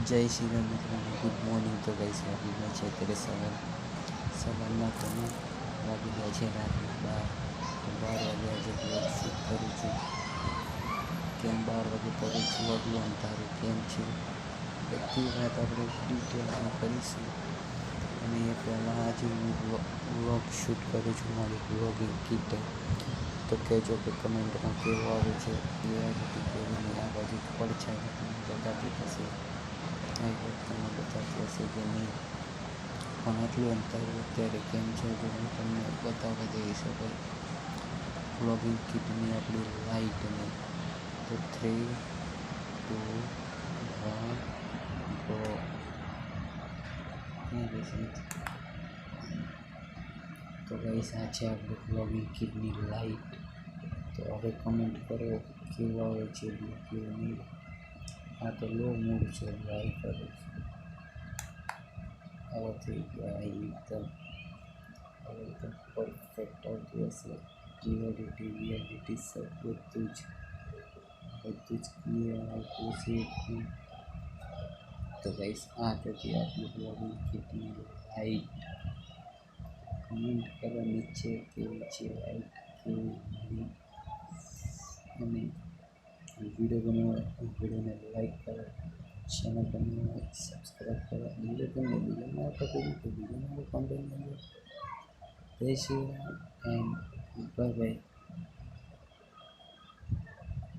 જય શ્રી રામ મિત્રોને good morning. તો ગઈ છે વાગી છે અત્યારે સવારના તમે વાગી ગયા છે રાતના 12 વાગ્યા જે બ્લોગ શૂટ કરું છું. કેમ 12 વાગે કરું છું આગલું અંધારું કેમ છે બધી વાત આપણે ડિટેલમાં કરીશું. અને એ પહેલાં આજે હું વ્લોગ શૂટ કરું છું મારી વ્લોગિંગ કીટ. તો કહેજો કે કમેન્ટમાં કેવો આવે છે ક્લિયરિટી કેવી નહીં. આ બાજુ પડછાઈને તમને બતાતી થશે, આઈ હોપ તમને બતાતી હશે કે નહીં. પણ આટલું અંતર અત્યારે કેમ છે જો હું તમને બતાવવા જઈશ ભાઈ વ્લોગિંગ કીટની આપણી લાઇટને. તો 3, 2, 1 ગો. તો ગાઈસ આ છે આપણે વ્લોગિંગ કીટની લાઇટ. તો હવે કમેન્ટ કરો કેવું આવે છે કેવું નહીં. આ તો લો મૂડ છે લાઈ કરું છું. આવો થઈ ગયા એકદમ પરફેક્ટ આવતું હશે. ક્લિયરિટી રિયાલિટી સબ બધું જ ક્લિયર આવતું છે. તો ગાઈસ આ હતી આપણી વ્લોગિંગ કીટની લાઇટ. કમેન્ટ કરો નીચે કેવી છે લાઇટ કેવી નહીં. અને વિડીયોને લાઈક કરો, ચેનલ બનાવો, સબસ્ક્રાઈબ કરો. બીજામાં તો બીજામાં કોન્ટેન્ટ જય Shri Ram and bye bye.